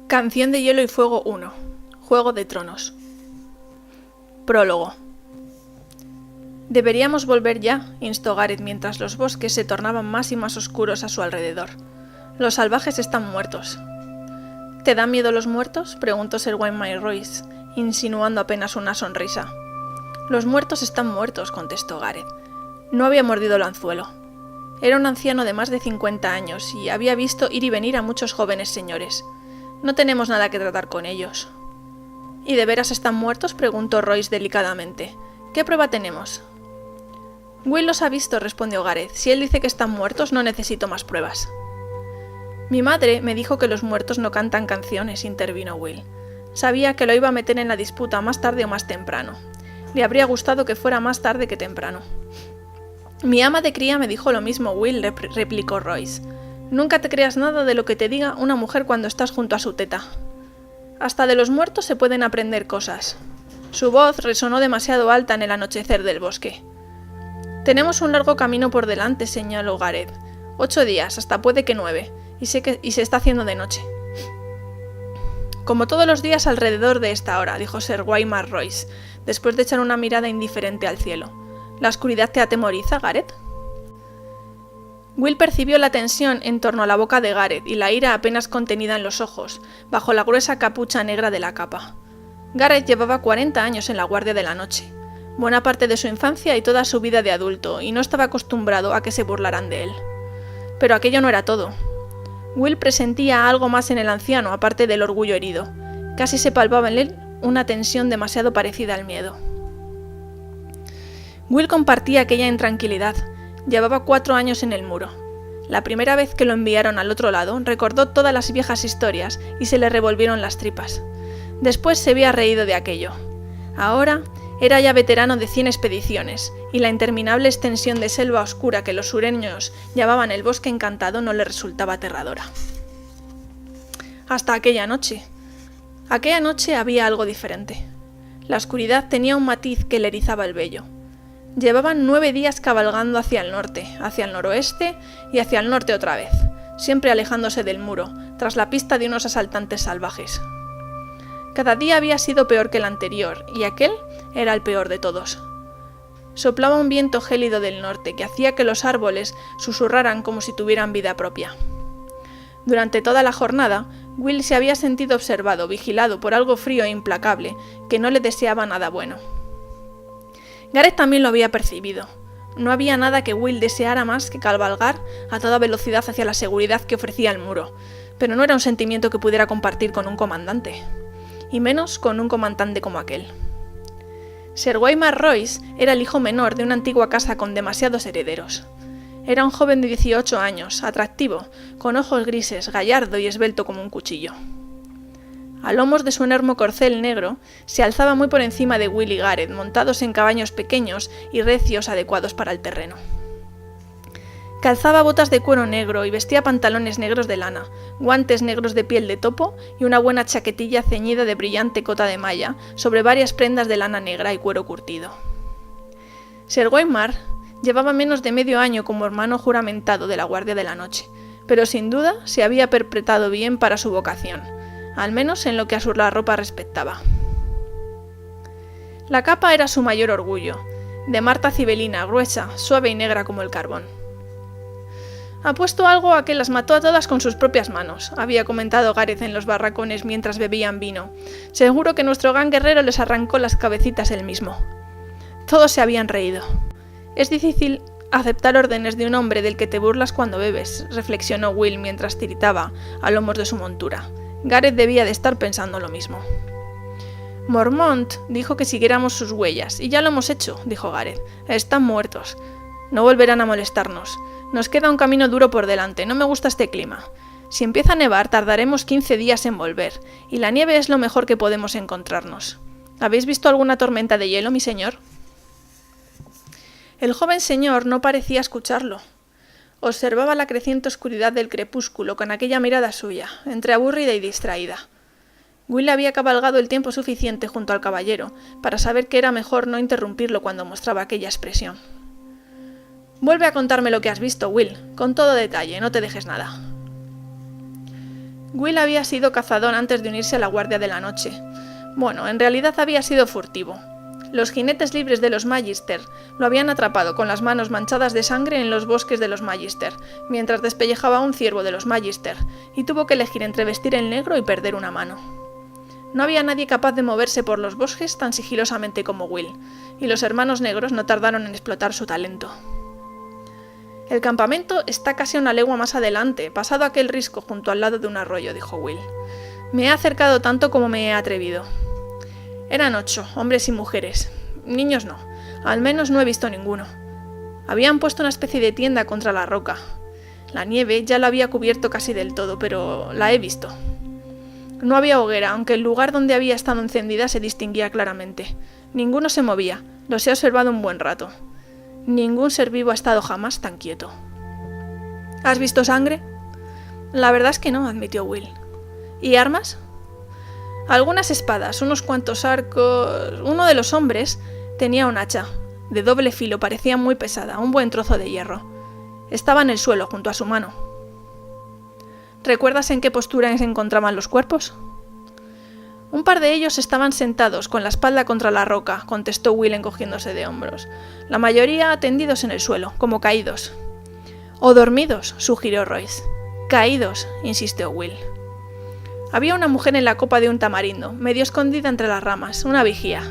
Canción de Hielo y Fuego 1. Juego de Tronos. Prólogo. Deberíamos volver ya, instó Gareth mientras los bosques se tornaban más y más oscuros a su alrededor. Los salvajes están muertos. ¿Te dan miedo los muertos?, preguntó Sir Wymer Royce, insinuando apenas una sonrisa. Los muertos están muertos, contestó Gareth. No había mordido el anzuelo. Era un anciano de más de 50 años y había visto ir y venir a muchos jóvenes señores. No tenemos nada que tratar con ellos. ¿Y de veras están muertos?, preguntó Royce delicadamente. ¿Qué prueba tenemos? Will los ha visto, respondió Gareth. Si él dice que están muertos, no necesito más pruebas. Mi madre me dijo que los muertos no cantan canciones, intervino Will. Sabía que lo iba a meter en la disputa más tarde o más temprano. Le habría gustado que fuera más tarde que temprano. Mi ama de cría me dijo lo mismo, Will, replicó Royce. Nunca te creas nada de lo que te diga una mujer cuando estás junto a su teta. Hasta de los muertos se pueden aprender cosas. Su voz resonó demasiado alta en el anochecer del bosque. Tenemos un largo camino por delante, señaló Gareth. 8 días, hasta puede que 9, y se está haciendo de noche. Como todos los días alrededor de esta hora, dijo Sir Wymer Royce, después de echar una mirada indiferente al cielo. ¿La oscuridad te atemoriza, Gareth? Will percibió la tensión en torno a la boca de Gareth y la ira apenas contenida en los ojos, bajo la gruesa capucha negra de la capa. Gareth llevaba 40 años en la guardia de la noche, buena parte de su infancia y toda su vida de adulto, y no estaba acostumbrado a que se burlaran de él. Pero aquello no era todo. Will presentía algo más en el anciano, aparte del orgullo herido. Casi se palpaba en él una tensión demasiado parecida al miedo. Will compartía aquella intranquilidad. Llevaba 4 años en el muro. La primera vez que lo enviaron al otro lado, recordó todas las viejas historias y se le revolvieron las tripas. Después se había reído de aquello. Ahora era ya veterano de 100 expediciones, y la interminable extensión de selva oscura que los sureños llamaban el Bosque Encantado no le resultaba aterradora. Hasta aquella noche. Aquella noche había algo diferente. La oscuridad tenía un matiz que le erizaba el vello. Llevaban 9 días cabalgando hacia el norte, hacia el noroeste y hacia el norte otra vez, siempre alejándose del muro, tras la pista de unos asaltantes salvajes. Cada día había sido peor que el anterior, y aquel era el peor de todos. Soplaba un viento gélido del norte que hacía que los árboles susurraran como si tuvieran vida propia. Durante toda la jornada, Will se había sentido observado, vigilado por algo frío e implacable, que no le deseaba nada bueno. Gareth también lo había percibido. No había nada que Will deseara más que cabalgar a toda velocidad hacia la seguridad que ofrecía el muro, pero no era un sentimiento que pudiera compartir con un comandante, y menos con un comandante como aquel. Sir Wymer Royce era el hijo menor de una antigua casa con demasiados herederos. Era un joven de 18 años, atractivo, con ojos grises, gallardo y esbelto como un cuchillo. A lomos de su enorme corcel negro, se alzaba muy por encima de Will y Gareth, montados en caballos pequeños y recios adecuados para el terreno. Calzaba botas de cuero negro y vestía pantalones negros de lana, guantes negros de piel de topo y una buena chaquetilla ceñida de brillante cota de malla sobre varias prendas de lana negra y cuero curtido. Sir Wymer llevaba menos de medio año como hermano juramentado de la Guardia de la Noche, pero sin duda se había perpetrado bien para su vocación, al menos en lo que a su ropa respectaba. La capa era su mayor orgullo, de marta cibelina, gruesa, suave y negra como el carbón. «Apuesto algo a que las mató a todas con sus propias manos», había comentado Gareth en los barracones mientras bebían vino. «Seguro que nuestro gran guerrero les arrancó las cabecitas él mismo». Todos se habían reído. «Es difícil aceptar órdenes de un hombre del que te burlas cuando bebes», reflexionó Will mientras tiritaba a lomos de su montura. Gareth debía de estar pensando lo mismo. «Mormont dijo que siguiéramos sus huellas, y ya lo hemos hecho», dijo Gareth. «Están muertos. No volverán a molestarnos. Nos queda un camino duro por delante, no me gusta este clima. Si empieza a nevar, tardaremos 15 días en volver, y la nieve es lo mejor que podemos encontrarnos. ¿Habéis visto alguna tormenta de hielo, mi señor?» El joven señor no parecía escucharlo. Observaba la creciente oscuridad del crepúsculo con aquella mirada suya, entre aburrida y distraída. Will había cabalgado el tiempo suficiente junto al caballero para saber que era mejor no interrumpirlo cuando mostraba aquella expresión. «Vuelve a contarme lo que has visto, Will, con todo detalle, no te dejes nada». Will había sido cazador antes de unirse a la Guardia de la Noche. Bueno, en realidad había sido furtivo. Los jinetes libres de los Magister lo habían atrapado con las manos manchadas de sangre en los bosques de los Magister, mientras despellejaba a un ciervo de los Magister, y tuvo que elegir entre vestir el negro y perder una mano. No había nadie capaz de moverse por los bosques tan sigilosamente como Will, y los hermanos negros no tardaron en explotar su talento. El campamento está casi a una legua más adelante, pasado aquel risco junto al lado de un arroyo, dijo Will. Me he acercado tanto como me he atrevido. Eran 8, hombres y mujeres. Niños no, al menos no he visto ninguno. Habían puesto una especie de tienda contra la roca. La nieve ya la había cubierto casi del todo, pero la he visto. No había hoguera, aunque el lugar donde había estado encendida se distinguía claramente. Ninguno se movía, los he observado un buen rato. Ningún ser vivo ha estado jamás tan quieto. ¿Has visto sangre? La verdad es que no, admitió Will. ¿Y armas? Algunas espadas, unos cuantos arcos... Uno de los hombres tenía un hacha, de doble filo, parecía muy pesada, un buen trozo de hierro. Estaba en el suelo, junto a su mano. ¿Recuerdas en qué postura se encontraban los cuerpos? Un par de ellos estaban sentados, con la espalda contra la roca, contestó Will encogiéndose de hombros. La mayoría tendidos en el suelo, como caídos. O dormidos, sugirió Royce. Caídos, insistió Will. Había una mujer en la copa de un tamarindo, medio escondida entre las ramas, una vigía.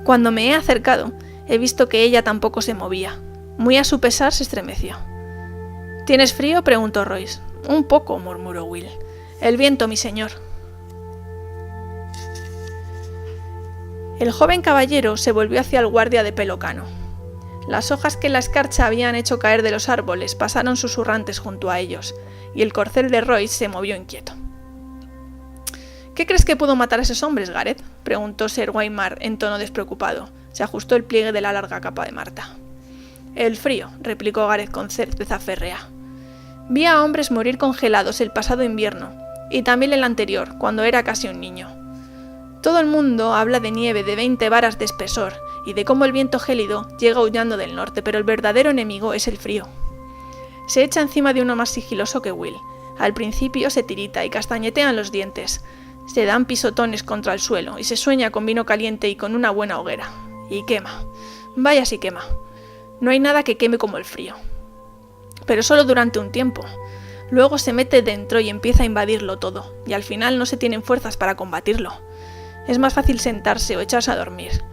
Cuando me he acercado, he visto que ella tampoco se movía. Muy a su pesar se estremeció. ¿Tienes frío?, preguntó Royce. Un poco, murmuró Will. El viento, mi señor. El joven caballero se volvió hacia el guardia de pelo cano. Las hojas que la escarcha habían hecho caer de los árboles pasaron susurrantes junto a ellos, y el corcel de Royce se movió inquieto. ¿Qué crees que pudo matar a esos hombres, Gareth?, preguntó Sir Waymar en tono despreocupado. Se ajustó el pliegue de la larga capa de Marta. El frío, replicó Gareth con certeza férrea. Vi a hombres morir congelados el pasado invierno, y también el anterior, cuando era casi un niño. Todo el mundo habla de nieve de 20 varas de espesor, y de cómo el viento gélido llega aullando del norte, pero el verdadero enemigo es el frío. Se echa encima de uno más sigiloso que Will. Al principio se tirita y castañetean los dientes. Se dan pisotones contra el suelo y se sueña con vino caliente y con una buena hoguera. Y quema. Vaya si quema. No hay nada que queme como el frío. Pero solo durante un tiempo. Luego se mete dentro y empieza a invadirlo todo, y al final no se tienen fuerzas para combatirlo. Es más fácil sentarse o echarse a dormir.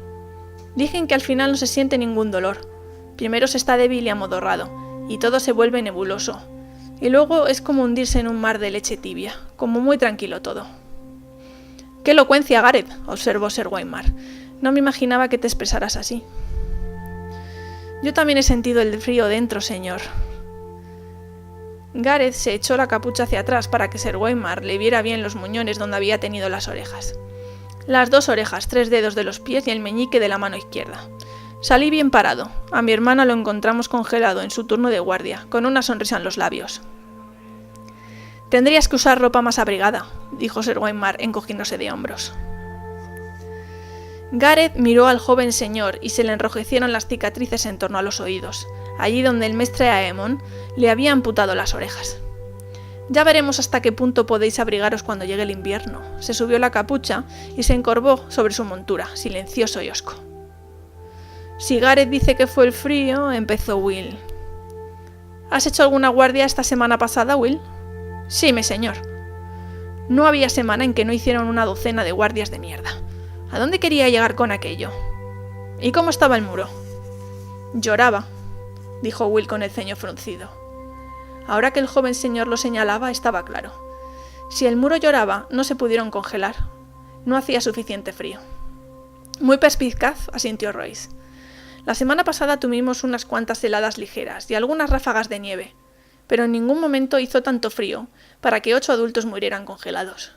Dicen que al final no se siente ningún dolor. Primero se está débil y amodorrado, y todo se vuelve nebuloso. Y luego es como hundirse en un mar de leche tibia, como muy tranquilo todo. ¡Qué elocuencia, Gareth!, observó Sir Waymar. No me imaginaba que te expresaras así. Yo también he sentido el frío dentro, señor. Gareth se echó la capucha hacia atrás para que Sir Waymar le viera bien los muñones donde había tenido las orejas. Las 2 orejas, 3 dedos de los pies y el meñique de la mano izquierda. Salí bien parado. A mi hermana lo encontramos congelado en su turno de guardia, con una sonrisa en los labios. Tendrías que usar ropa más abrigada, dijo Sir Waymar encogiéndose de hombros. Gareth miró al joven señor y se le enrojecieron las cicatrices en torno a los oídos, allí donde el mestre Aemon le había amputado las orejas. Ya veremos hasta qué punto podéis abrigaros cuando llegue el invierno. Se subió la capucha y se encorvó sobre su montura, silencioso y hosco. Si Gareth dice que fue el frío, empezó Will. ¿Has hecho alguna guardia esta semana pasada, Will? Sí, mi señor. No había semana en que no hicieron una docena de guardias de mierda. ¿A dónde quería llegar con aquello? ¿Y cómo estaba el muro? Lloraba, dijo Will con el ceño fruncido. Ahora que el joven señor lo señalaba, estaba claro. Si el muro lloraba, no se pudieron congelar. No hacía suficiente frío. Muy perspicaz, asintió Royce. La semana pasada tuvimos unas cuantas heladas ligeras y algunas ráfagas de nieve, pero en ningún momento hizo tanto frío para que 8 adultos murieran congelados.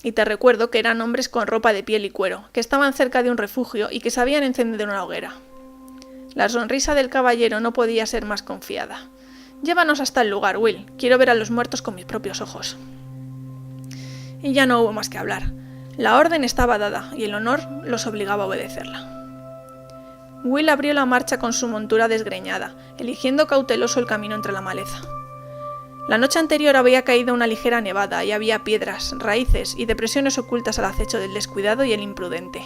Y te recuerdo que eran hombres con ropa de piel y cuero, que estaban cerca de un refugio y que sabían encender una hoguera. La sonrisa del caballero no podía ser más confiada. Llévanos hasta el lugar, Will. Quiero ver a los muertos con mis propios ojos. Y ya no hubo más que hablar. La orden estaba dada y el honor los obligaba a obedecerla. Will abrió la marcha con su montura desgreñada, eligiendo cauteloso el camino entre la maleza. La noche anterior había caído una ligera nevada y había piedras, raíces y depresiones ocultas al acecho del descuidado y el imprudente.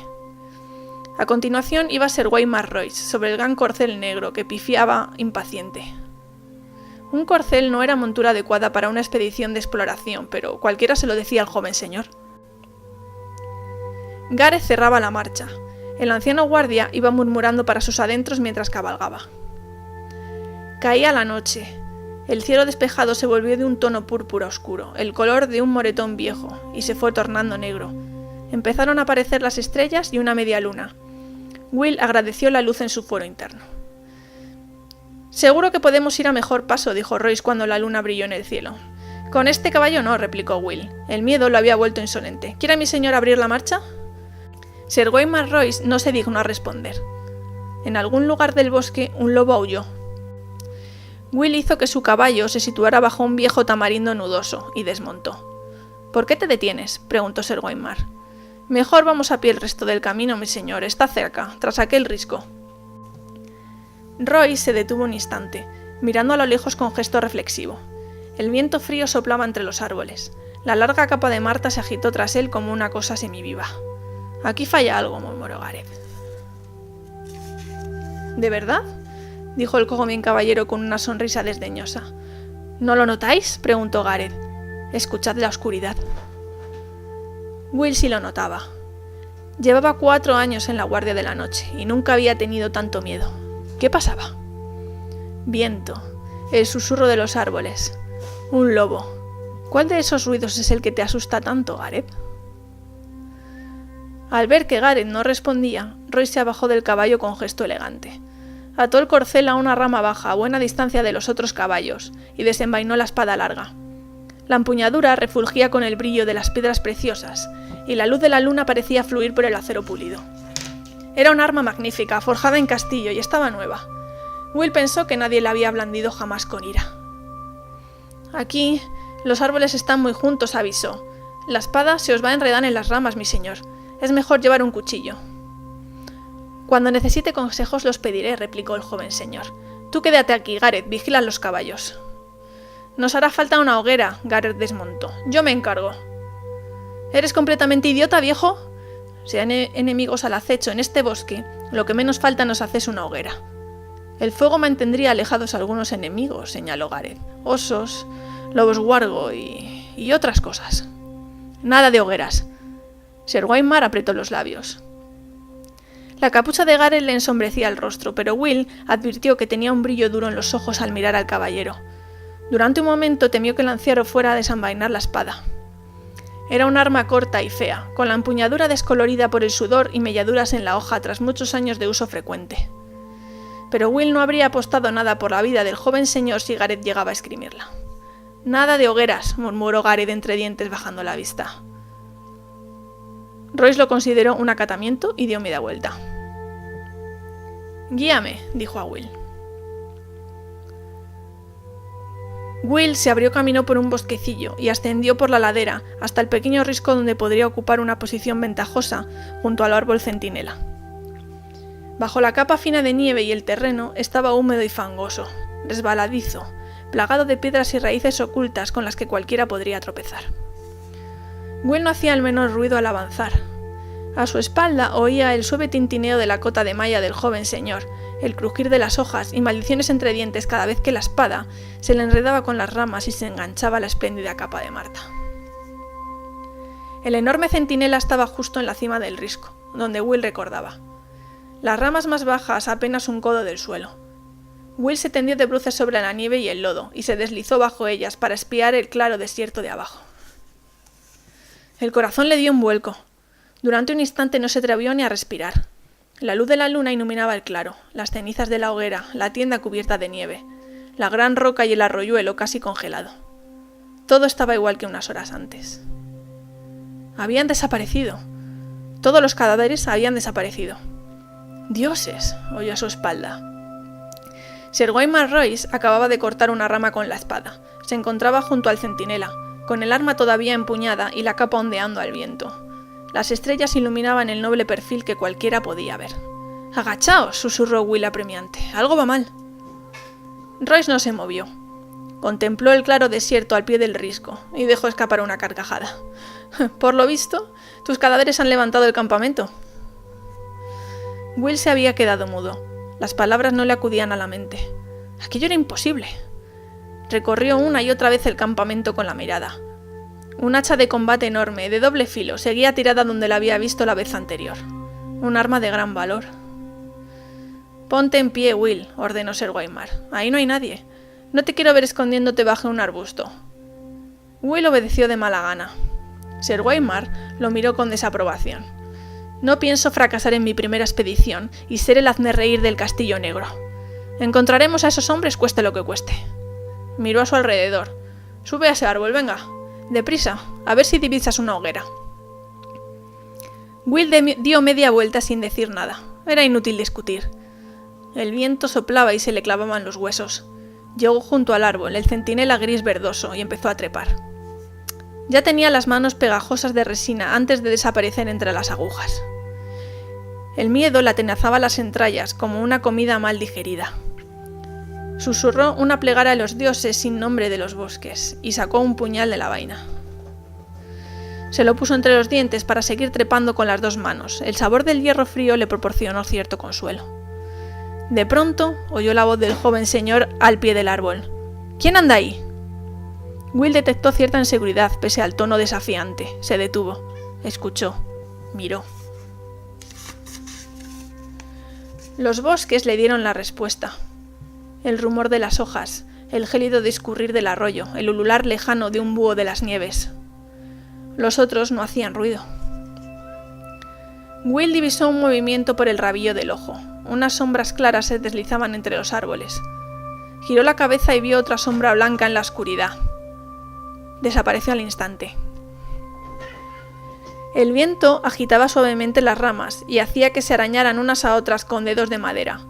A continuación iba Sir Waymar Royce sobre el gran corcel negro que pifiaba impaciente. Un corcel no era montura adecuada para una expedición de exploración, pero cualquiera se lo decía al joven señor. Gareth cerraba la marcha. El anciano guardia iba murmurando para sus adentros mientras cabalgaba. Caía la noche. El cielo despejado se volvió de un tono púrpura oscuro, el color de un moretón viejo, y se fue tornando negro. Empezaron a aparecer las estrellas y una media luna. Will agradeció la luz en su fuero interno. «Seguro que podemos ir a mejor paso», dijo Royce cuando la luna brilló en el cielo. «Con este caballo no», replicó Will. El miedo lo había vuelto insolente. «¿Quiere mi señor abrir la marcha?» Sir Waymar Royce no se dignó a responder. En algún lugar del bosque un lobo aulló. Will hizo que su caballo se situara bajo un viejo tamarindo nudoso y desmontó. «¿Por qué te detienes?», preguntó Sir Waymar. «Mejor vamos a pie el resto del camino, mi señor, está cerca, tras aquel risco». Royce se detuvo un instante, mirando a lo lejos con gesto reflexivo. El viento frío soplaba entre los árboles. La larga capa de Marta se agitó tras él como una cosa semiviva. «Aquí falla algo», murmuró Gareth. «¿De verdad?», dijo el joven caballero con una sonrisa desdeñosa. «¿No lo notáis?», preguntó Gareth. «Escuchad la oscuridad». Will sí lo notaba. Llevaba 4 años en la guardia de la noche y nunca había tenido tanto miedo. ¿Qué pasaba? Viento, el susurro de los árboles, un lobo. ¿Cuál de esos ruidos es el que te asusta tanto, Gareth? Al ver que Gareth no respondía, Royce se abajó del caballo con gesto elegante. Ató el corcel a una rama baja a buena distancia de los otros caballos y desenvainó la espada larga. La empuñadura refulgía con el brillo de las piedras preciosas y la luz de la luna parecía fluir por el acero pulido. Era un arma magnífica, forjada en castillo y estaba nueva. Will pensó que nadie la había blandido jamás con ira. «Aquí, los árboles están muy juntos», avisó. «La espada se os va a enredar en las ramas, mi señor. Es mejor llevar un cuchillo». «Cuando necesite consejos los pediré», replicó el joven señor. «Tú quédate aquí, Gareth, vigila los caballos». «Nos hará falta una hoguera», Gareth desmontó. «Yo me encargo». «¿Eres completamente idiota, viejo?» «Si hay enemigos al acecho en este bosque, lo que menos falta nos hace es una hoguera». «El fuego mantendría alejados a algunos enemigos», señaló Gareth. «Osos, lobos guargo y otras cosas». «Nada de hogueras». Sir Waymar apretó los labios. La capucha de Gareth le ensombrecía el rostro, pero Will advirtió que tenía un brillo duro en los ojos al mirar al caballero. Durante un momento temió que el anciano fuera a desenvainar la espada. Era un arma corta y fea, con la empuñadura descolorida por el sudor y melladuras en la hoja tras muchos años de uso frecuente. Pero Will no habría apostado nada por la vida del joven señor si Gareth llegaba a esgrimirla. «Nada de hogueras», murmuró Gareth entre dientes bajando la vista. Royce lo consideró un acatamiento y dio media vuelta. «Guíame», dijo a Will. Will se abrió camino por un bosquecillo y ascendió por la ladera hasta el pequeño risco donde podría ocupar una posición ventajosa junto al árbol centinela. Bajo la capa fina de nieve y el terreno estaba húmedo y fangoso, resbaladizo, plagado de piedras y raíces ocultas con las que cualquiera podría tropezar. Will no hacía el menor ruido al avanzar. A su espalda oía el suave tintineo de la cota de malla del joven señor, el crujir de las hojas y maldiciones entre dientes cada vez que la espada se le enredaba con las ramas y se enganchaba a la espléndida capa de Marta. El enorme centinela estaba justo en la cima del risco, donde Will recordaba. Las ramas más bajas apenas un codo del suelo. Will se tendió de bruces sobre la nieve y el lodo y se deslizó bajo ellas para espiar el claro desierto de abajo. El corazón le dio un vuelco. Durante un instante no se atrevió ni a respirar. La luz de la luna iluminaba el claro, las cenizas de la hoguera, la tienda cubierta de nieve, la gran roca y el arroyuelo casi congelado. Todo estaba igual que unas horas antes. Habían desaparecido. Todos los cadáveres habían desaparecido. «¡Dioses!», oyó a su espalda. Sir Waymar Royce acababa de cortar una rama con la espada. Se encontraba junto al centinela, con el arma todavía empuñada y la capa ondeando al viento. Las estrellas iluminaban el noble perfil que cualquiera podía ver. «¡Agachaos!», susurró Will apremiante. «Algo va mal». Royce no se movió. Contempló el claro desierto al pie del risco y dejó escapar una carcajada. Por lo visto, tus cadáveres han levantado el campamento. Will se había quedado mudo. Las palabras no le acudían a la mente. Aquello era imposible. Recorrió una y otra vez el campamento con la mirada. Un hacha de combate enorme, de doble filo, seguía tirada donde la había visto la vez anterior. Un arma de gran valor. Ponte en pie, Will, ordenó Sir Waymar. Ahí no hay nadie. No te quiero ver escondiéndote bajo un arbusto. Will obedeció de mala gana. Sir Waymar lo miró con desaprobación. No pienso fracasar en mi primera expedición y ser el hazmerreír del Castillo Negro. Encontraremos a esos hombres cueste lo que cueste. Miró a su alrededor. Sube a ese árbol, venga. Deprisa, a ver si divisas una hoguera. Will dio media vuelta sin decir nada. Era inútil discutir. El viento soplaba y se le clavaban los huesos. Llegó junto al árbol, el centinela gris verdoso, y empezó a trepar. Ya tenía las manos pegajosas de resina antes de desaparecer entre las agujas. El miedo le atenazaba las entrañas como una comida mal digerida. Susurró una plegaria a los dioses sin nombre de los bosques y sacó un puñal de la vaina. Se lo puso entre los dientes para seguir trepando con las dos manos. El sabor del hierro frío le proporcionó cierto consuelo. De pronto oyó la voz del joven señor al pie del árbol. ¿Quién anda ahí? Will detectó cierta inseguridad pese al tono desafiante. Se detuvo. Escuchó. Miró. Los bosques le dieron la respuesta. El rumor de las hojas, el gélido discurrir del arroyo, el ulular lejano de un búho de las nieves. Los otros no hacían ruido. Will divisó un movimiento por el rabillo del ojo. Unas sombras claras se deslizaban entre los árboles. Giró la cabeza y vio otra sombra blanca en la oscuridad. Desapareció al instante. El viento agitaba suavemente las ramas y hacía que se arañaran unas a otras con dedos de madera.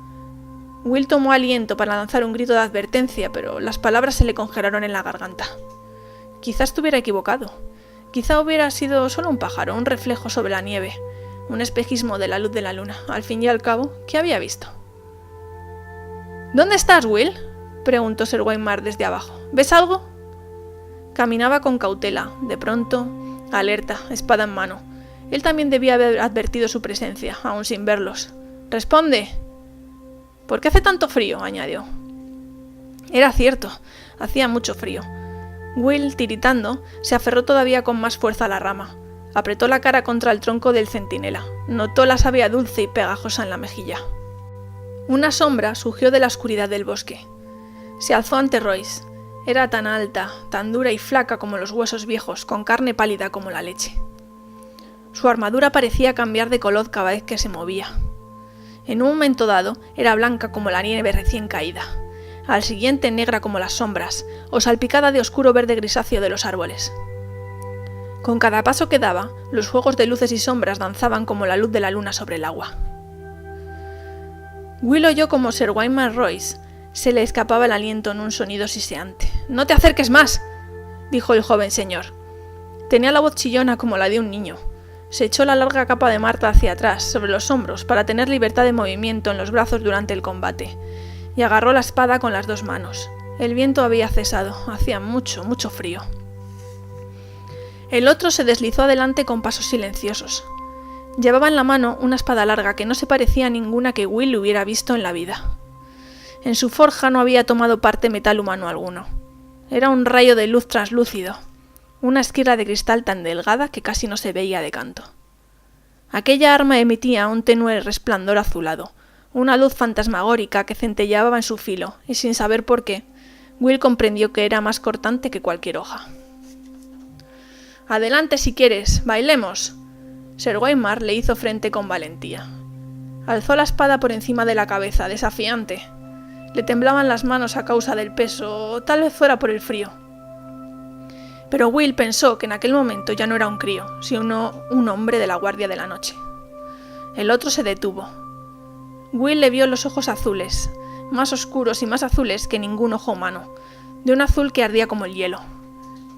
Will tomó aliento para lanzar un grito de advertencia, pero las palabras se le congelaron en la garganta. Quizá estuviera equivocado. Quizá hubiera sido solo un pájaro, un reflejo sobre la nieve, un espejismo de la luz de la luna. Al fin y al cabo, ¿qué había visto? ¿Dónde estás, Will?, preguntó Sir Waymar desde abajo. ¿Ves algo? Caminaba con cautela. De pronto, alerta, espada en mano. Él también debía haber advertido su presencia, aún sin verlos. ¡Responde! ¿Por qué hace tanto frío?, añadió. Era cierto, hacía mucho frío. Will, tiritando, se aferró todavía con más fuerza a la rama. Apretó la cara contra el tronco del centinela. Notó la savia dulce y pegajosa en la mejilla. Una sombra surgió de la oscuridad del bosque. Se alzó ante Royce. Era tan alta, tan dura y flaca como los huesos viejos, con carne pálida como la leche. Su armadura parecía cambiar de color cada vez que se movía. En un momento dado era blanca como la nieve recién caída, al siguiente negra como las sombras, o salpicada de oscuro verde grisáceo de los árboles. Con cada paso que daba, los juegos de luces y sombras danzaban como la luz de la luna sobre el agua. Will oyó como Sir Waymar Royce se le escapaba el aliento en un sonido siseante. «¡No te acerques más!», dijo el joven señor. Tenía la voz chillona como la de un niño. Se echó la larga capa de Marta hacia atrás, sobre los hombros, para tener libertad de movimiento en los brazos durante el combate, y agarró la espada con las dos manos. El viento había cesado, hacía mucho, mucho frío. El otro se deslizó adelante con pasos silenciosos. Llevaba en la mano una espada larga que no se parecía a ninguna que Will hubiera visto en la vida. En su forja no había tomado parte metal humano alguno. Era un rayo de luz translúcido, una esquirla de cristal tan delgada que casi no se veía de canto. Aquella arma emitía un tenue resplandor azulado, una luz fantasmagórica que centelleaba en su filo, y sin saber por qué, Will comprendió que era más cortante que cualquier hoja. «Adelante si quieres, bailemos». Sir Waymar le hizo frente con valentía. Alzó la espada por encima de la cabeza, desafiante. Le temblaban las manos a causa del peso, o tal vez fuera por el frío. Pero Will pensó que en aquel momento ya no era un crío, sino un hombre de la guardia de la noche. El otro se detuvo. Will le vio los ojos azules, más oscuros y más azules que ningún ojo humano, de un azul que ardía como el hielo.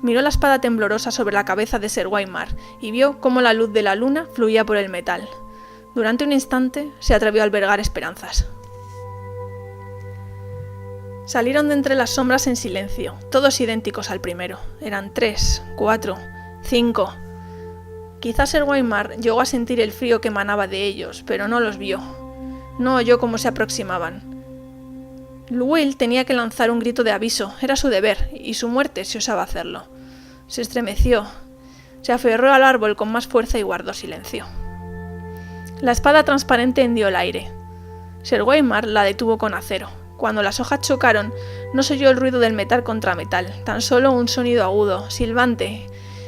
Miró la espada temblorosa sobre la cabeza de Sir Waymar y vio cómo la luz de la luna fluía por el metal. Durante un instante se atrevió a albergar esperanzas. Salieron de entre las sombras en silencio, todos idénticos al primero. Eran 3, 4, 5. Quizás Sir Waymar llegó a sentir el frío que emanaba de ellos, pero no los vio. No oyó cómo se aproximaban. Will tenía que lanzar un grito de aviso, era su deber, y su muerte si osaba hacerlo. Se estremeció, se aferró al árbol con más fuerza y guardó silencio. La espada transparente hendió el aire. Sir Waymar la detuvo con acero. Cuando las hojas chocaron, no se oyó el ruido del metal contra metal, tan solo un sonido agudo, silbante,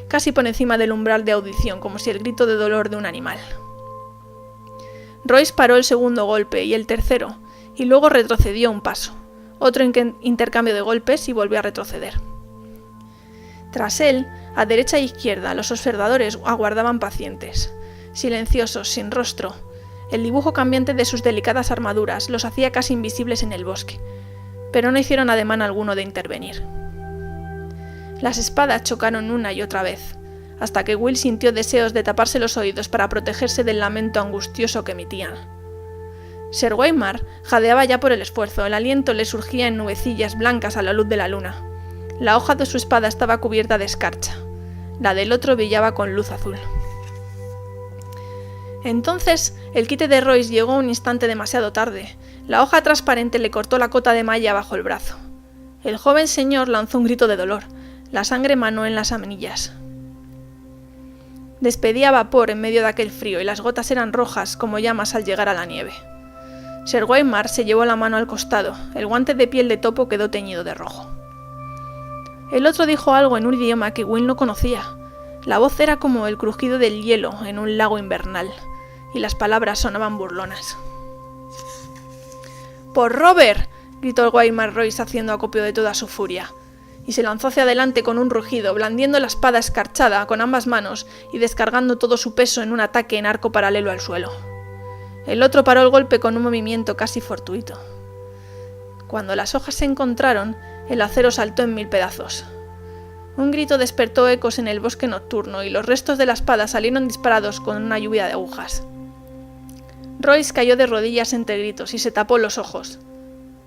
casi por encima del umbral de audición, como si el grito de dolor de un animal. Royce paró el segundo golpe y el tercero, y luego retrocedió un paso. Otro intercambio de golpes y volvió a retroceder. Tras él, a derecha e izquierda, los observadores aguardaban pacientes, silenciosos, sin rostro. El dibujo cambiante de sus delicadas armaduras los hacía casi invisibles en el bosque, pero no hicieron ademán alguno de intervenir. Las espadas chocaron una y otra vez, hasta que Will sintió deseos de taparse los oídos para protegerse del lamento angustioso que emitían. Sir Waymar jadeaba ya por el esfuerzo, el aliento le surgía en nubecillas blancas a la luz de la luna. La hoja de su espada estaba cubierta de escarcha, la del otro brillaba con luz azul. Entonces, el quite de Royce llegó un instante demasiado tarde. La hoja transparente le cortó la cota de malla bajo el brazo. El joven señor lanzó un grito de dolor. La sangre manó en las anillas. Despedía vapor en medio de aquel frío y las gotas eran rojas como llamas al llegar a la nieve. Sir Waymar se llevó la mano al costado. El guante de piel de topo quedó teñido de rojo. El otro dijo algo en un idioma que Will no conocía. La voz era como el crujido del hielo en un lago invernal, y las palabras sonaban burlonas. ¡Por Robert!, gritó Waymar Royce haciendo acopio de toda su furia, y se lanzó hacia adelante con un rugido, blandiendo la espada escarchada con ambas manos y descargando todo su peso en un ataque en arco paralelo al suelo. El otro paró el golpe con un movimiento casi fortuito. Cuando las hojas se encontraron, el acero saltó en 1000 pedazos. Un grito despertó ecos en el bosque nocturno y los restos de la espada salieron disparados con una lluvia de agujas. Royce cayó de rodillas entre gritos y se tapó los ojos.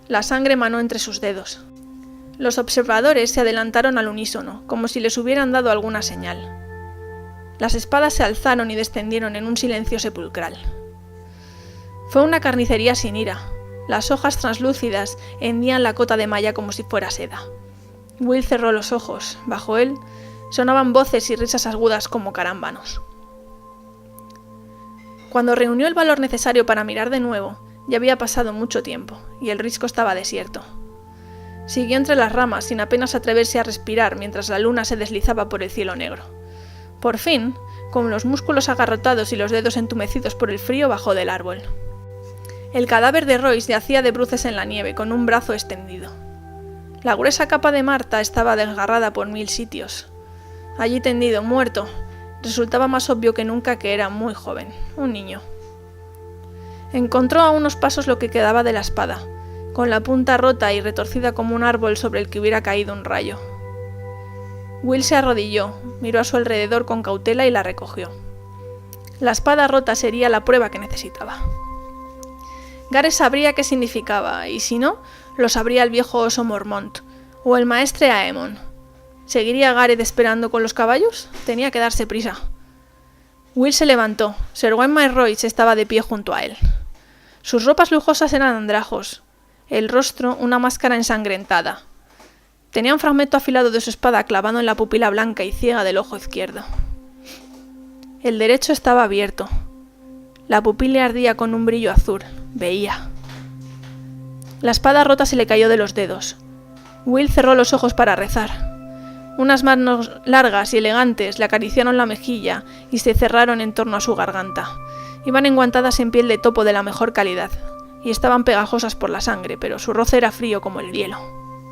La sangre manó entre sus dedos. Los observadores se adelantaron al unísono, como si les hubieran dado alguna señal. Las espadas se alzaron y descendieron en un silencio sepulcral. Fue una carnicería sin ira. Las hojas translúcidas hendían la cota de malla como si fuera seda. Will cerró los ojos. Bajo él sonaban voces y risas agudas como carámbanos. Cuando reunió el valor necesario para mirar de nuevo, ya había pasado mucho tiempo, y el risco estaba desierto. Siguió entre las ramas sin apenas atreverse a respirar mientras la luna se deslizaba por el cielo negro. Por fin, con los músculos agarrotados y los dedos entumecidos por el frío, bajó del árbol. El cadáver de Royce yacía de bruces en la nieve, con un brazo extendido. La gruesa capa de Marta estaba desgarrada por 1000 sitios. Allí tendido, muerto, resultaba más obvio que nunca que era muy joven, un niño. Encontró a unos pasos lo que quedaba de la espada, con la punta rota y retorcida como un árbol sobre el que hubiera caído un rayo. Will se arrodilló, miró a su alrededor con cautela y la recogió. La espada rota sería la prueba que necesitaba. Gareth sabría qué significaba, y si no, lo sabría el viejo oso Mormont, o el maestre Aemon. ¿Seguiría Gareth esperando con los caballos? Tenía que darse prisa. Will se levantó. Sir Waymar Royce estaba de pie junto a él. Sus ropas lujosas eran andrajos, el rostro una máscara ensangrentada. Tenía un fragmento afilado de su espada clavado en la pupila blanca y ciega del ojo izquierdo. El derecho estaba abierto. La pupila ardía con un brillo azul. Veía. La espada rota se le cayó de los dedos. Will cerró los ojos para rezar. Unas manos largas y elegantes le acariciaron la mejilla y se cerraron en torno a su garganta. Iban enguantadas en piel de topo de la mejor calidad, y estaban pegajosas por la sangre, pero su roce era frío como el hielo.